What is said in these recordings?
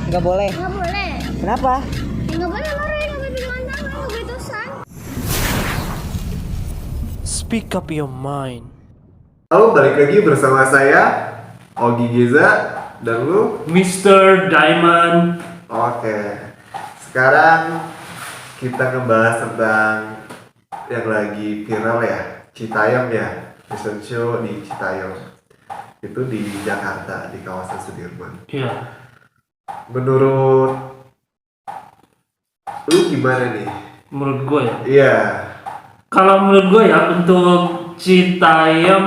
Nggak boleh. Nggak boleh. Kenapa? Nggak boleh lari, nggak boleh pegangan tangan, nggak boleh tosan. Speak up your mind. Halo, balik lagi bersama saya Ogi Geza dan lu. Mr. Diamond. Oke, sekarang kita ngebahas tentang yang lagi viral ya, Citayam ya, fashion show di Citayam. Itu di Jakarta, di kawasan Sudirman. Iya. Menurut lu gimana nih? Menurut gue ya. Iya. Kalau menurut gue ya untuk Citayam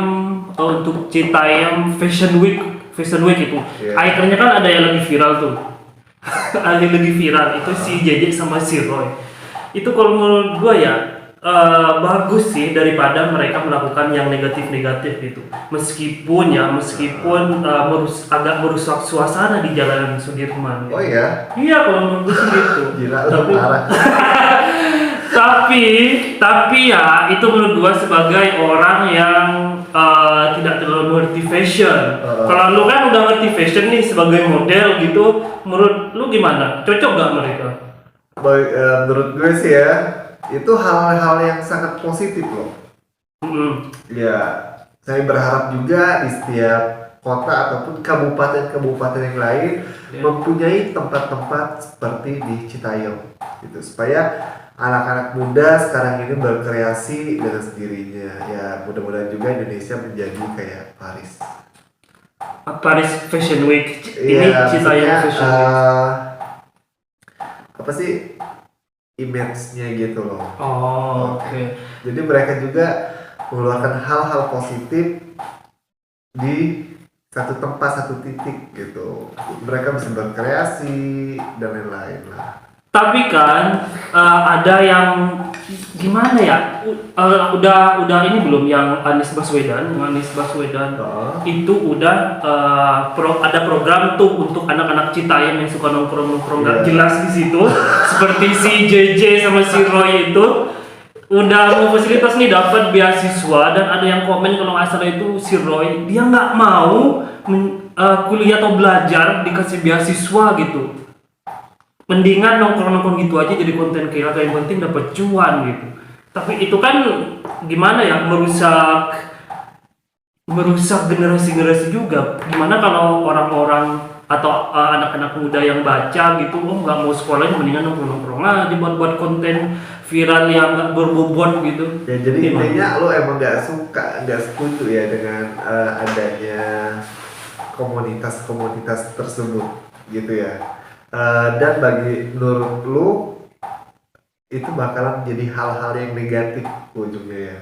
Fashion Week itu, Iya. ikonnya kan ada yang lagi viral tuh. Ada yang lagi viral itu si JJ sama si Roy. Itu kalau menurut gue ya bagus sih daripada mereka melakukan yang negatif gitu. Meskipun agak merusak suasana di Jalan Sudirman. Oh iya? Iya kalau menurut gue sih gitu. Gila, lu parah. tapi ya itu menurut gua sebagai orang yang tidak terlalu ngerti fashion. Kalau lu kan udah ngerti fashion nih sebagai model gitu, menurut lu gimana? Cocok gak mereka? Menurut gue sih ya, itu hal-hal yang sangat positif loh. Ya, saya berharap juga di setiap kota ataupun kabupaten-kabupaten yang lain mempunyai tempat-tempat seperti di Citayam gitu, supaya anak-anak muda sekarang ini berkreasi dengan sendirinya. Ya, mudah-mudahan juga Indonesia menjadi kayak Paris. Paris Fashion Week ini Iya, Citayam maksudnya, Fashion Week. apa sih image-nya gitu loh. Oh, oke. Jadi mereka juga mengeluarkan hal-hal positif di satu tempat, satu titik gitu. Mereka bisa berkreasi dan lain-lain lah. Tapi kan ada yang gimana ya? Udah ini belum yang Anies Baswedan itu udah ada program tuh untuk anak-anak Citayam yang suka nongkrong nggak jelas di situ, seperti si JJ sama si Roy itu udah mau fasilitas nih dapat beasiswa, dan ada yang komen kalau nggak salah itu si Roy dia nggak mau kuliah atau belajar dikasih beasiswa gitu. Mendingan nongkrong gitu aja jadi konten kreator, yang penting dapat cuan gitu. Tapi itu kan gimana ya, merusak generasi juga. Gimana kalau orang-orang atau anak-anak muda yang baca gitu, nggak mau sekolahnya mendingan nongkrong aja buat konten viral yang nggak berbobot gitu. Ya, jadi intinya lo emang nggak setuju ya dengan adanya komunitas tersebut gitu ya. Dan menurut lu itu bakalan menjadi hal-hal yang negatif ujungnya ya.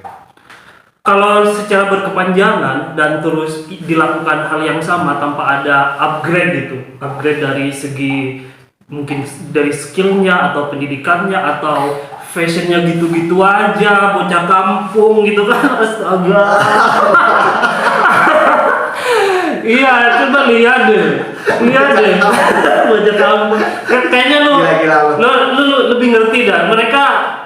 Kalau secara berkepanjangan dan terus dilakukan hal yang sama tanpa ada upgrade dari segi mungkin dari skillnya atau pendidikannya atau fashionnya gitu-gitu aja, bocah kampung gitu kan, astaga. Iya, coba lihat deh. Bocah kampung. Kayaknya lu lebih ngerti dah. Mereka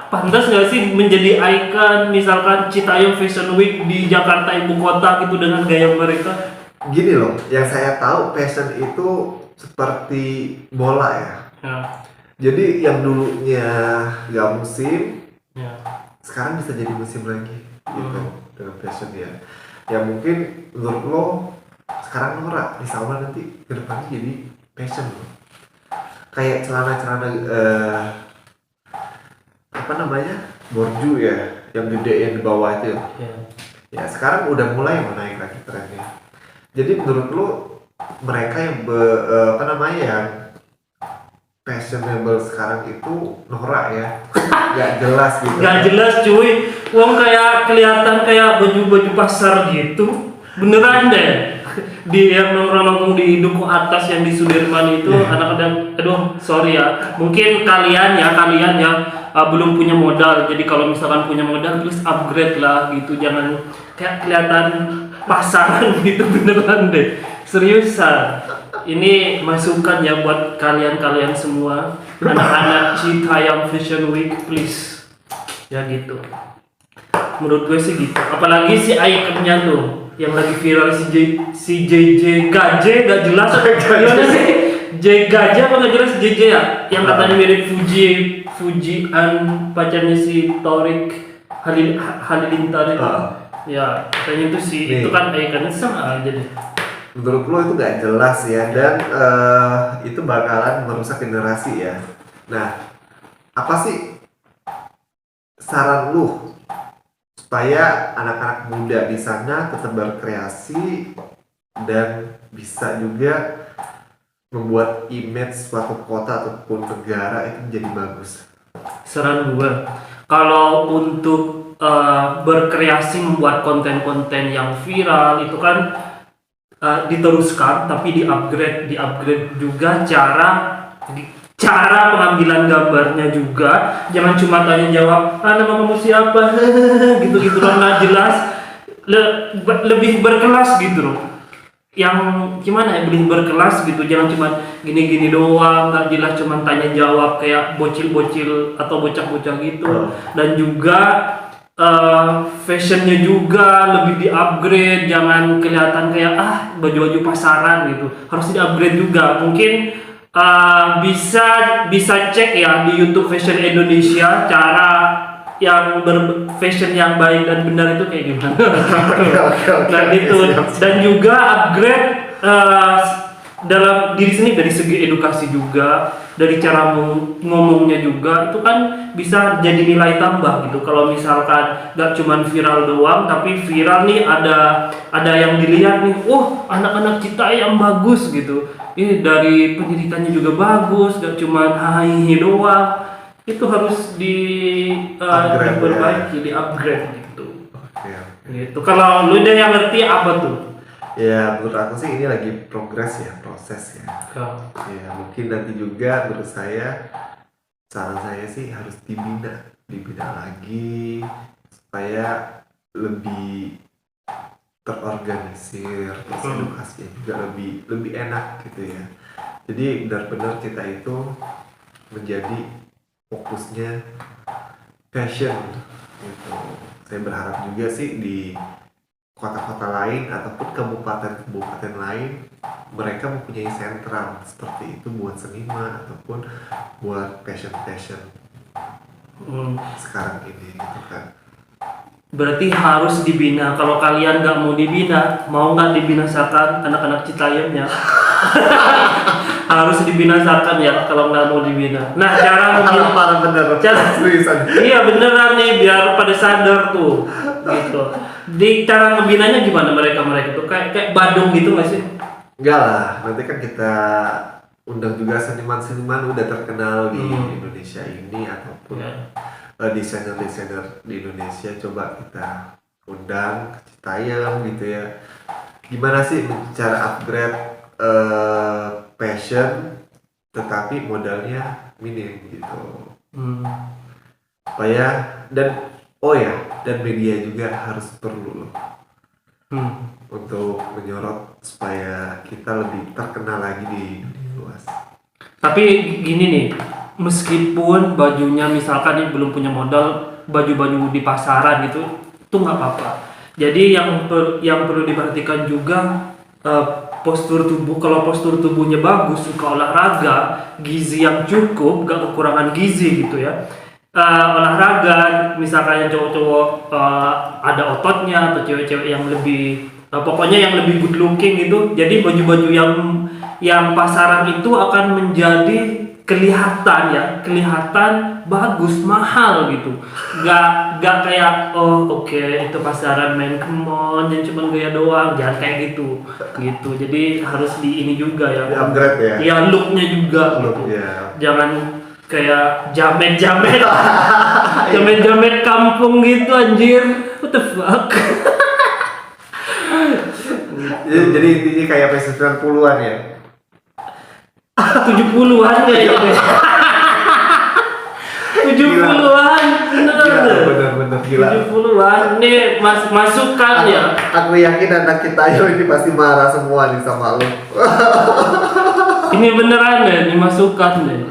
pantas nggak sih menjadi ikon misalkan Citayam Fashion Week di Jakarta ibu kota gitu dengan gaya mereka? Gini loh, yang saya tahu fashion itu seperti bola ya. Jadi yang dulunya nggak musim, sekarang bisa jadi musim lagi gitu dengan fashion ya. Ya mungkin menurut lo sekarang norak, di sama nanti ke depannya jadi fashion loh. Kayak celana-celana borju ya, yang gede yang di bawah itu. Ya sekarang udah mulai menaik lagi trennya. Jadi menurut lo mereka yang yang fashionable sekarang itu norak ya, nggak jelas gitu. Nggak jelas cuy, wong kayak kelihatan kayak baju pasar gitu, beneran deh. Di yang nongkrong di duku atas yang di Sudirman itu anak-anak, sorry ya, mungkin kalian yang belum punya modal, jadi kalau misalkan punya modal terus upgrade lah gitu, jangan kayak kelihatan pasaran gitu, beneran deh, seriusan. Ini masukan ya buat kalian semua, anak-anak Citayam Fashion Week, please ya gitu. Menurut gue sih gitu, apalagi si ikonnya tuh yang lagi viral si JJ Gaje, gak jelas gimana sih J Gajah apa nggak jelas JJ ya? Yang katanya mirip Fujian pacarnya si Torik Halilintar itu. Ya, katanya itu sih. Nih. Itu kan ikannya sama aja deh. Menurut lo itu nggak jelas ya, dan itu bakalan merusak generasi ya. Nah, apa sih saran lu supaya anak-anak muda di sana tetap berkreasi dan bisa juga membuat image suatu kota ataupun negara itu menjadi bagus? Saran gue, kalau untuk berkreasi membuat konten-konten yang viral itu kan diteruskan, tapi di-upgrade juga cara pengambilan gambarnya juga. Jangan cuma tanya jawab, nama kamu siapa, gitu loh, nggak jelas. Lebih berkelas gitu loh. Yang gimana ya, lebih berkelas gitu, jangan cuma gini-gini doang, nggak jelas, cuma tanya jawab kayak bocil-bocil atau bocah-bocah gitu. Dan juga fashionnya juga lebih di-upgrade, jangan kelihatan kayak baju-baju pasaran gitu, harus di-upgrade juga. Mungkin bisa cek ya di YouTube Fashion Indonesia cara yang fashion yang baik dan benar itu kayak gimana. Nah gitu. Dan juga upgrade dalam diri sendiri, dari segi edukasi juga, dari cara ngomongnya juga, itu kan bisa jadi nilai tambah gitu. Kalau misalkan gak cuman viral doang, tapi viral nih ada yang dilihat nih, anak-anak kita yang bagus gitu. Dari pendidikannya juga bagus, gak cuman hahihi doang. Itu harus diperbaiki, di-upgrade gitu. Gitu. Kalau lu udah yang ngerti apa tuh? Ya, menurut aku sih ini lagi progres ya, proses ya. Ya, mungkin nanti juga menurut saya, saran saya sih harus dibina lagi supaya lebih terorganisir, terus edukasinya juga lebih enak gitu ya. Jadi benar-benar kita itu menjadi fokusnya fashion gitu. Saya berharap juga sih di kota-kota lain ataupun kabupaten-kabupaten lain mereka mempunyai sentral seperti itu buat seniman ataupun buat fashion sekarang ini gitu kan. Berarti harus dibina. Kalau kalian nggak mau dibina, mau nggak dibinasakan anak-anak Citayamnya? Harus dibinasakan ya kalau nggak mau dibina. Nah, cara iya beneran nih, biar pada sadar tuh gitu. Di cara ngebinanya gimana mereka tuh kayak Badung gitu nggak sih? Enggak lah, nanti kan kita undang juga seniman-seniman udah terkenal di Indonesia ini ataupun desainer di Indonesia, coba kita undang ke Citayam gitu ya. Gimana sih cara upgrade fashion tetapi modalnya minim gitu. Supaya dan media juga harus perlu loh untuk menyorot supaya kita lebih terkenal lagi di dunia luas. Tapi gini nih, meskipun bajunya misalkan nih belum punya modal, baju-baju di pasaran gitu, itu nggak apa-apa. Jadi yang perlu diperhatikan juga postur tubuh. Kalau postur tubuhnya bagus, suka olahraga, gizi yang cukup, gak kekurangan gizi gitu ya. Olahraga, misalkan yang cowok-cowok ada ototnya, atau cewek-cewek yang lebih pokoknya yang lebih good looking gitu. Jadi baju-baju yang pasaran itu akan menjadi kelihatan bagus, mahal gitu. Gak kayak itu pasaran main kemon yang cuma gaya doang, jangan kayak gitu. Jadi harus di ini juga ya. Di upgrade ya. Iya, looknya juga gitu. Yeah. Jangan kayak jamet kampung gitu anjir. What the fuck? Jadi intinya kayak fashion 90-an ya. 70-an kayaknya. 70-an bener gila. 70-an nih masukan ya. Aku yakin anak kita ini pasti marah semua nih sama lu. Ini beneran ya, ini masukan deh.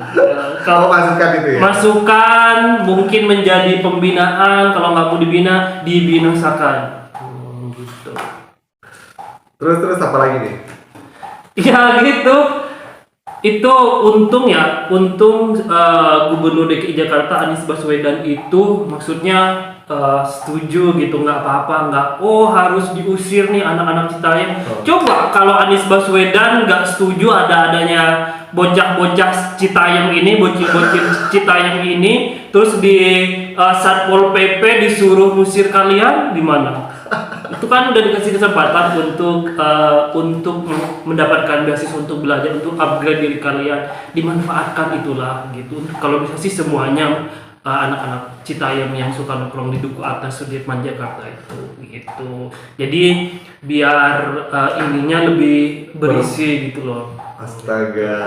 Kalau masukan itu ya. Masukan mungkin menjadi pembinaan, kalau nggak mau dibinasakan. Gitu. Terus apa lagi nih? Ya gitu. Itu untung ya, Gubernur DKI Jakarta Anies Baswedan itu maksudnya setuju gitu, nggak apa-apa, nggak harus diusir nih anak-anak Citayam. Coba kalau Anies Baswedan nggak setuju adanya bocah-bocah Citayam ini, bocil-bocil Citayam ini, terus di Satpol PP disuruh ngusir kalian, gimana? Itu kan udah dikasih kesempatan untuk mendapatkan beasiswa untuk belajar, untuk upgrade diri kalian, dimanfaatkan itulah gitu. Kalau bisa sih semuanya anak-anak Citayam yang suka nongkrong di Duku Atas Sudirman Jakarta itu gitu. Jadi biar ininya lebih berisi gitu loh. Astaga.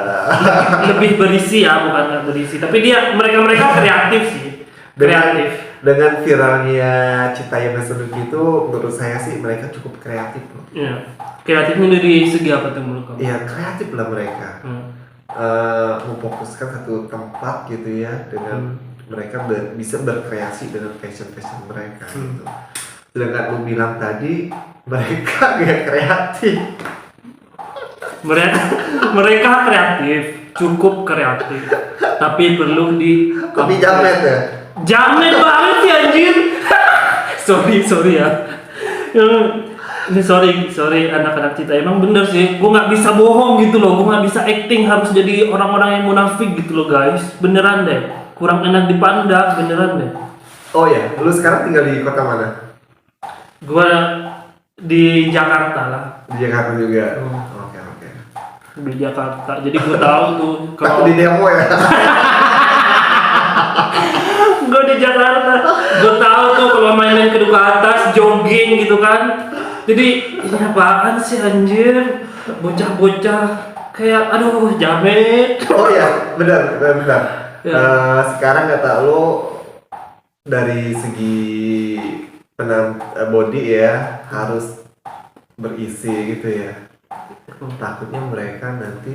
Lebih berisi ya, bukan nggak berisi. Tapi mereka kreatif sih. Kreatif. Dengan viralnya Citayam Resort itu, menurut saya sih mereka cukup kreatif loh. Iya. Kreatifnya dari segi apa tuh menurut kamu? Iya, kreatif lah mereka. Memfokuskan satu tempat gitu ya, dengan mereka bisa berkreasi dengan fashion mereka gitu. Sedangkan lu bilang tadi mereka gak kreatif. Mereka kreatif, cukup kreatif, tapi perlu Tapi jamet ya. Jamet banget sih anjir. sorry ya. Ini sorry anak-anak Cita, emang bener sih, gue nggak bisa bohong gitu loh, gue nggak bisa acting harus jadi orang-orang yang munafik gitu loh guys, beneran deh, kurang enak dipandang, beneran deh. Oh ya, lu sekarang tinggal di kota mana? Gue di Jakarta lah. Di Jakarta juga. Oke. Di Jakarta, jadi gue tahu tuh Kalau di demo ya. gue di Jakarta, gue tahu tuh kalau main ke Duku Atas, jogging gitu kan. Jadi ini apaan sih anjir, bocah-bocah kayak aduh jamet. Oh ya, benar. Ya. Sekarang kata lo dari segi body ya harus berisi gitu ya. Takutnya mereka nanti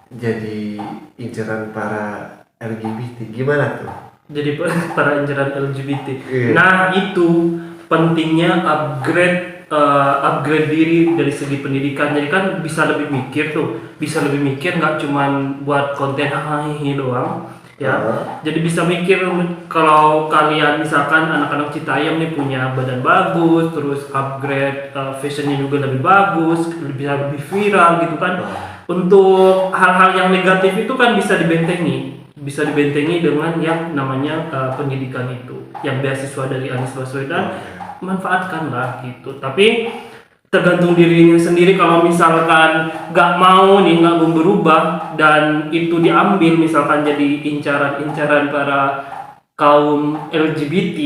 jadi inceran para LGBT, gimana tuh? Jadi para inceran LGBT. Iya. Nah itu pentingnya upgrade diri dari segi pendidikan. Jadi kan bisa lebih mikir nggak cuman buat konten hahihi doang ya. Jadi bisa mikir kalau kalian misalkan anak-anak Citayam nih punya badan bagus, terus upgrade fashionnya juga lebih bagus, bisa lebih viral gitu kan. Untuk hal-hal yang negatif itu kan bisa dibentengi dengan yang namanya pendidikan itu, yang beasiswa dari Anies Baswedan. Manfaatkanlah gitu, tapi tergantung dirinya sendiri. Kalau misalkan nggak mau berubah dan itu diambil misalkan jadi incaran para kaum LGBT,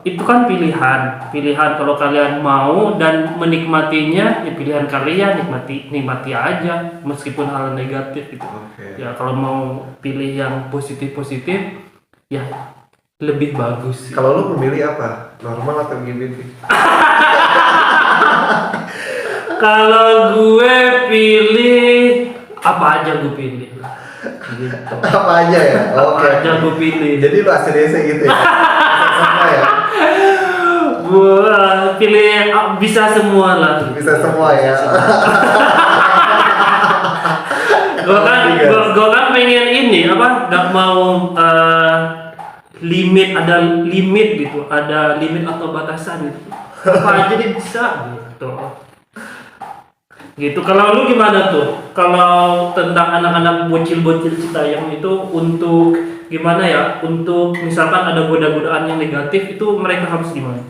itu kan pilihan kalau kalian mau dan menikmatinya ya pilihan kalian, nikmati aja meskipun hal negatif gitu. Ya kalau mau pilih yang positif ya lebih bagus sih. Kalau lu memilih apa? Normal atau LGBT? Kalau gue pilih apa aja gue pilih. Gitu. Apa aja ya? Apa aja gue pilih. Jadi lu ACDC gitu ya? Semua ya? Gue pilih bisa semua lah. Bisa semua ya? Gue kan pengen ini apa? Gak mau ada limit gitu, ada limit atau batasan gitu. Apa aja dia bisa gitu. Kalau lu gimana tuh? Kalau tentang anak-anak bocil-bocil Citayam itu untuk gimana ya? Untuk misalkan ada goda-godaan yang negatif itu mereka harus gimana?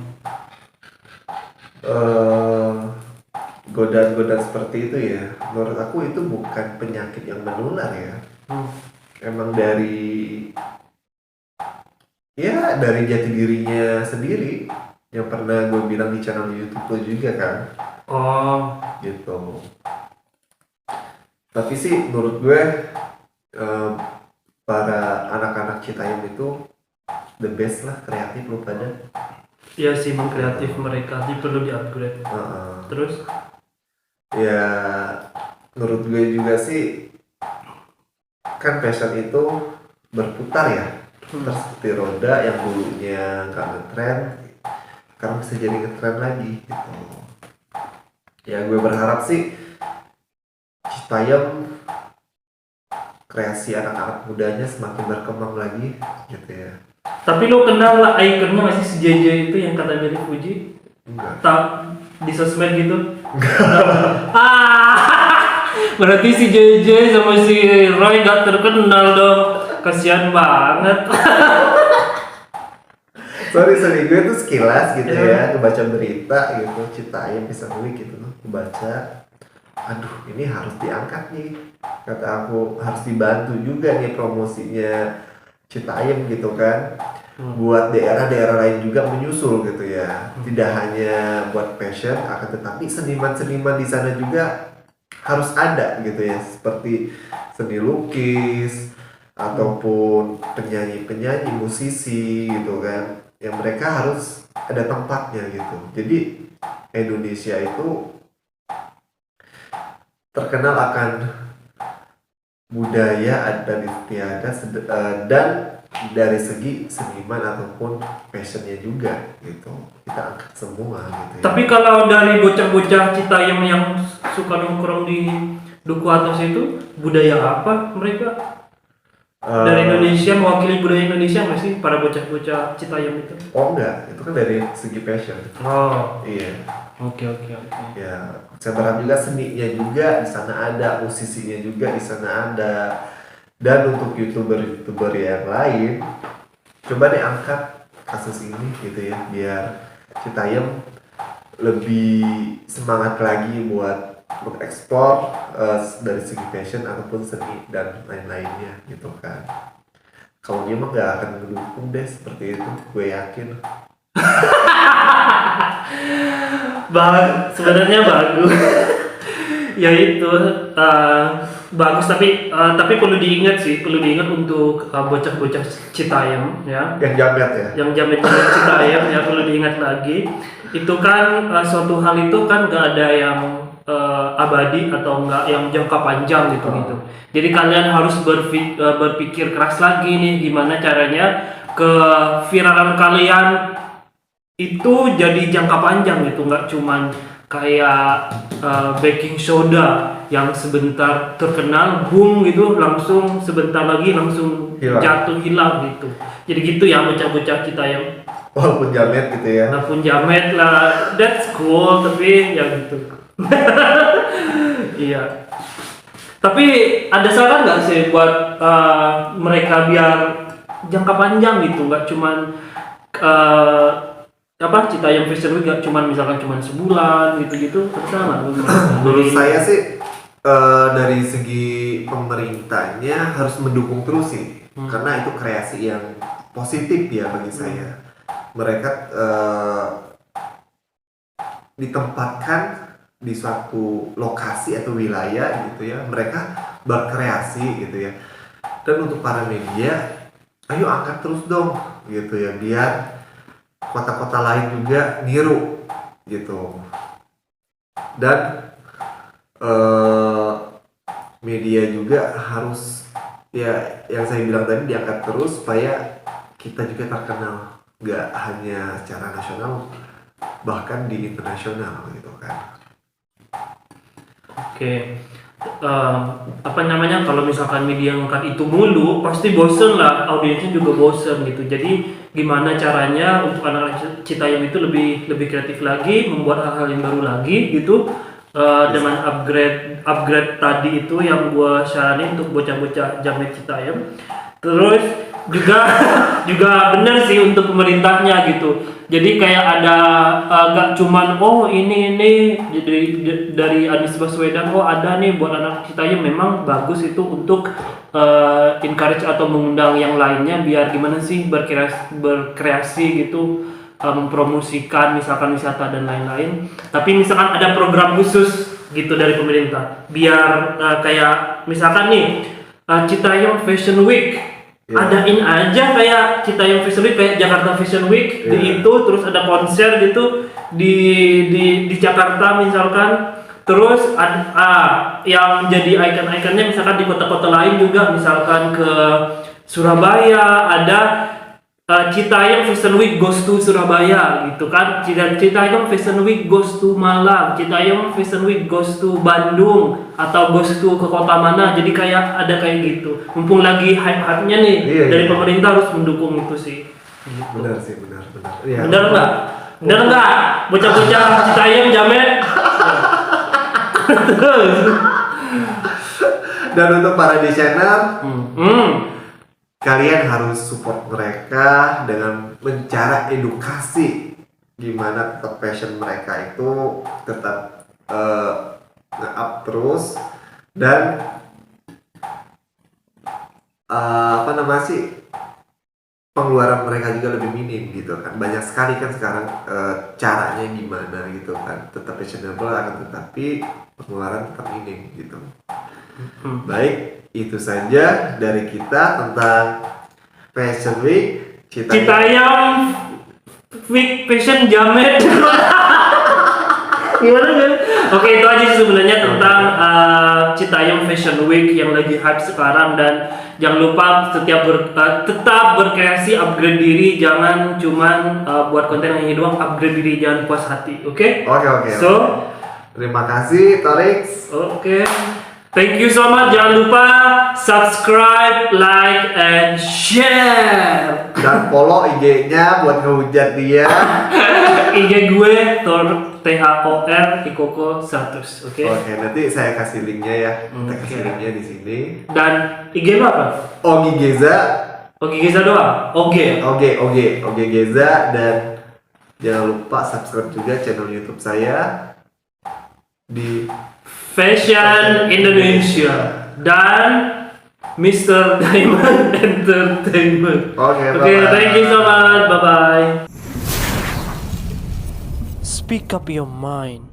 Godaan-godaan seperti itu ya, menurut aku itu bukan penyakit yang menular ya. Emang dari jati dirinya sendiri, yang pernah gue bilang di channel YouTube lo juga kan. Gitu. Tapi sih menurut gue para anak-anak Citayam itu the best lah, kreatif lo pada. Iya sih, kreatif mereka perlu di-upgrade. Terus? Ya menurut gue juga sih kan fashion itu berputar ya. Seperti roda yang dulunya nggak ngetren, sekarang bisa jadi ngetren lagi gitu. Ya gue berharap sih Citayam kreasi anak-anak mudanya semakin berkembang lagi gitu ya. Tapi lo kenal lah ikonnya masih si JJ itu yang kata dari Fuji? Enggak. Tak di sosmed gitu? Berarti si JJ sama si Roy gak terkenal dong. Kasian banget. sorry gue tuh sekilas gitu ya kebaca berita gitu Citayam Fashion Week gitu kebaca, aduh ini harus diangkat nih, kata aku harus dibantu juga nih promosinya Citayam gitu kan, buat daerah-daerah lain juga menyusul gitu ya, tidak hanya buat fashion akan tetapi seniman-seniman di sana juga harus ada gitu ya, seperti seni lukis ataupun penyanyi-penyanyi, musisi gitu kan, yang mereka harus ada tempatnya gitu. Jadi Indonesia itu terkenal akan budaya adat istiadat dan dari segi seniman ataupun fashionnya juga gitu, kita angkat semua gitu ya. Tapi kalau dari bocah-bocah Citayam yang suka nongkrong di Duku Atas itu, budaya apa mereka? Dari Indonesia, mewakili budaya Indonesia nggak sih para bocah-bocah Citayam itu? Oh enggak, itu kan dari segi fashion. Oh, Iya. oke. Ya, saya berharap juga seninya juga di sana ada, musisinya juga di sana ada. Dan untuk youtuber yang lain, coba deh angkat kasus ini gitu ya, biar Citayam lebih semangat lagi buat mengekspor dari segi fashion ataupun seni dan lain-lainnya gitu kan. Kalau dia mah nggak akan mendukung deh seperti itu, gue yakin. Sebenarnya bagus. Ya itu bagus, tapi perlu diingat untuk bocah-bocah Citayam ya. Yang jamet ya. Yang jamet-jamet Citayam ya, perlu diingat lagi. Itu kan suatu hal itu kan nggak ada yang abadi atau enggak yang jangka panjang gitu. Jadi kalian harus berpikir keras lagi nih gimana caranya keviralan kalian itu jadi jangka panjang gitu, nggak cuman kayak baking soda yang sebentar terkenal boom gitu langsung sebentar lagi langsung hilang gitu. Jadi gitu ya bocah-bocah Citayam. Walaupun jamet gitu ya. Walaupun jamet lah, that's cool, tapi ya gitu. Iya. Tapi ada saran nggak sih buat mereka biar jangka panjang gitu, nggak cuman Citayam Fashion Week gak cuman misalkan sebulan gitu-gitu, terserah. Menurut saya sih dari segi pemerintahnya harus mendukung terus sih, karena itu kreasi yang positif ya bagi saya. Mereka ditempatkan di suatu lokasi atau wilayah gitu ya, mereka berkreasi gitu ya. Dan untuk para media, ayo angkat terus dong gitu ya, biar kota-kota lain juga niru gitu. Dan media juga harus ya yang saya bilang tadi diangkat terus supaya kita juga terkenal, nggak hanya secara nasional bahkan di internasional gitu kan. Oke. Kalau misalkan media ngangkat itu mulu pasti bosen lah, audiensnya juga bosen gitu. Jadi gimana caranya untuk anak-anak Citayam itu lebih kreatif lagi, membuat hal-hal yang baru lagi gitu, dengan upgrade tadi itu yang gua saranin untuk bocah-bocah jamet Citayam. Terus juga benar sih untuk pemerintahnya gitu. Jadi kayak ada gak cuman ini dari Anies Baswedan, ada nih buat anak Citayam, memang bagus itu untuk encourage atau mengundang yang lainnya biar gimana sih berkreasi gitu, mempromosikan misalkan wisata dan lain-lain. Tapi misalkan ada program khusus gitu dari pemerintah biar kayak misalkan nih Citayam Fashion Week, adain aja kayak Citayam Fashion Week, kayak Jakarta Fashion Week itu, terus ada konser gitu di Jakarta misalkan, terus yang jadi ikon-ikonnya misalkan di kota-kota lain juga, misalkan ke Surabaya ada Citayam Fashion Week goes to Surabaya gitu kan. Citayam Fashion Week goes to Malang, Citayam Fashion Week goes to Bandung atau goes to ke kota mana. Jadi kayak ada kayak gitu. Mumpung lagi hype-hype-nya nih dari pemerintah harus mendukung itu sih. Gitu. Benar sih, benar. Ya. Benar nggak? Benar nggak? Bocah-bocah Citayam Jamet. Dan untuk para desainer, kalian harus support mereka dengan mencara edukasi gimana tetap passion mereka itu tetap nge-up terus dan apa namanya sih, pengeluaran mereka juga lebih minim gitu kan. Banyak sekali kan sekarang caranya gimana gitu kan, tetap fashionable akan tetapi pengeluaran tetap minim gitu. Baik, itu saja dari kita tentang Fashion Week Citayam Week Fashion Jamet. Gimana kan? Oke, itu aja sih sebenarnya tentang Citayam Fashion Week yang lagi hype sekarang. Dan jangan lupa tetap berkreasi, upgrade diri, jangan cuman buat konten yang ini doang, upgrade diri, jangan puas hati. Oke? Oke. So, terima kasih Torix. Oke. Thank you so much. Jangan lupa subscribe, like, and share. Dan follow IG-nya buat ngehujat dia. IG gue THOR Ikoko 100. Oke. Oke, nanti saya kasih linknya ya. Kita kasih Oke. linknya di sini. Dan IG lo apa? Ogi Geza. Oke, Geza doang. Oke. Ogi Geza, dan jangan lupa subscribe juga channel YouTube saya di Fashion Indonesia dan Mr. Diamond Entertainment. Oke, Oke, bye-bye. thank you so much. Bye bye. Speak up your mind.